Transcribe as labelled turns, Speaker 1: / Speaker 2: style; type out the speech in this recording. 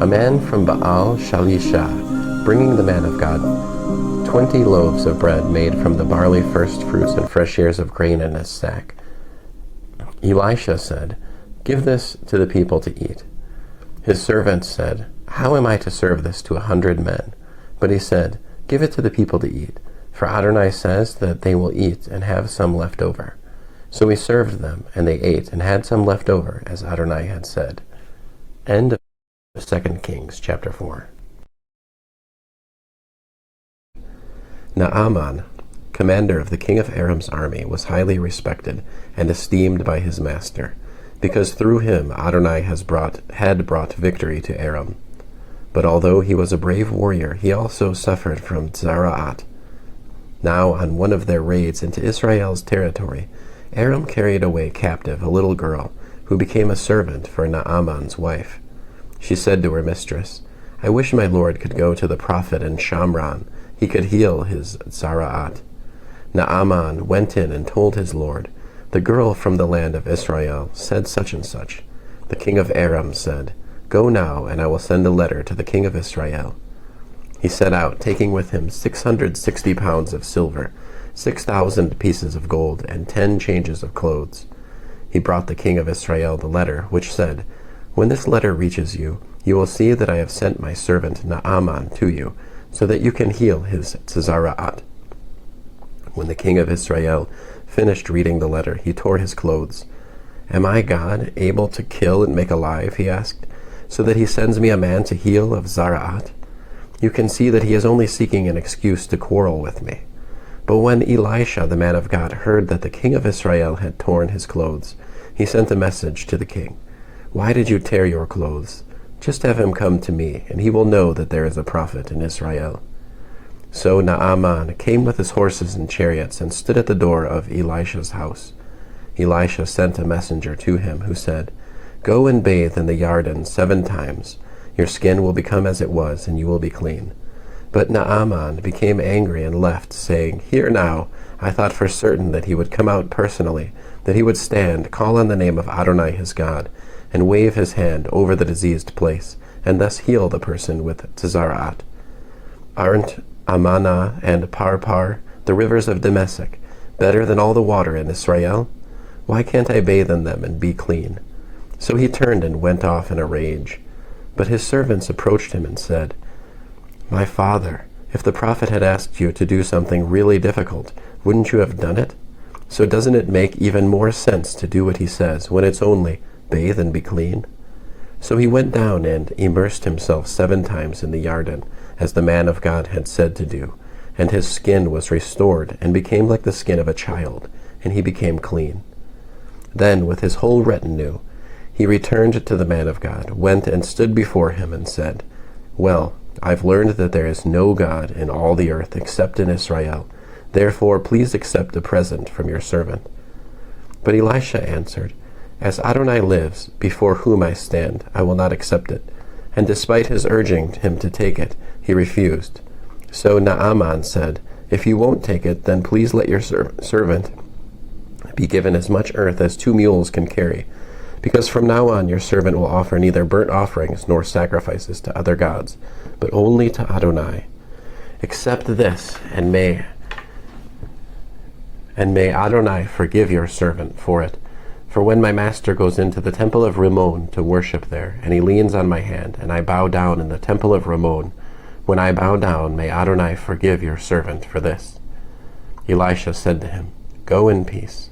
Speaker 1: a man from Baal Shalisha, bringing the man of God 20 loaves of bread made from the barley first fruits and fresh ears of grain in his sack. Elisha said, "Give this to the people to eat." His servants said, "How am I to serve this to 100 men?" But he said, "Give it to the people to eat, for Adonai says that they will eat and have some left over." So he served them, and they ate and had some left over, as Adonai had said. End of 2 Kings chapter 4. Naaman, commander of the king of Aram's army, was highly respected and esteemed by his master, because through him Adonai had brought victory to Aram. But although he was a brave warrior, he also suffered from TZARA'AT. Now on one of their raids into Israel's territory, Aram carried away captive a little girl, who became a servant for Naaman's wife. She said to her mistress, "I wish my lord could go to the prophet in Shamron. He could heal his TZARA'AT." Naaman went in and told his lord, "The girl from the land of Israel said such and such." The king of Aram said, "Go now, and I will send a letter to the king of Israel." He set out, taking with him 660 pounds of silver, 6,000 pieces of gold, and 10 changes of clothes. He brought the king of Israel the letter, which said, "When this letter reaches you, you will see that I have sent my servant Naaman to you, so that you can heal his TZARA'AT." When the king of Israel finished reading the letter, he tore his clothes. "Am I God, able to kill and make alive?" he asked, "so that he sends me a man to heal of TZARA'AT? You can see that he is only seeking an excuse to quarrel with me." But when Elisha, the man of God, heard that the king of Israel had torn his clothes, he sent a message to the king. "Why did you tear your clothes? Just have him come to me, and he will know that there is a prophet in Israel." So Naaman came with his horses and chariots and stood at the door of Elisha's house. Elisha sent a messenger to him, who said, "Go and bathe in the Yarden 7 times. Your skin will become as it was, and you will be clean." But Naaman became angry and left, saying, "Here now, I thought for certain that he would come out personally, that he would stand, call on the name of Adonai his God, and wave his hand over the diseased place, and thus heal the person with TZARA'AT. Aren't Amana and Parpar, the rivers of Damascus, better than all the water in Israel? Why can't I bathe in them and be clean?" So he turned and went off in a rage. But his servants approached him and said, "My father, if the prophet had asked you to do something really difficult, wouldn't you have done it? So doesn't it make even more sense to do what he says, when it's only, 'Bathe and be clean'?" So he went down and immersed himself 7 times in the Yarden, as the man of God had said to do, and his skin was restored and became like the skin of a child, and he became clean. Then, with his whole retinue, he returned to the man of God, went and stood before him, and said, "Well, I've learned that there is no God in all the earth except in Israel. Therefore, please accept a present from your servant." But Elisha answered, "As Adonai lives, before whom I stand, I will not accept it." And despite his urging him to take it, he refused. So Naaman said, "If you won't take it, then please let your servant be given as much earth as 2 mules can carry, because from now on your servant will offer neither burnt offerings nor sacrifices to other gods, but only to Adonai. Accept this, and may Adonai forgive your servant for it. For when my master goes into the temple of Rimmon to worship there, and he leans on my hand, and I bow down in the temple of Rimmon, when I bow down, may Adonai forgive your servant for this." Elisha said to him, "Go in peace."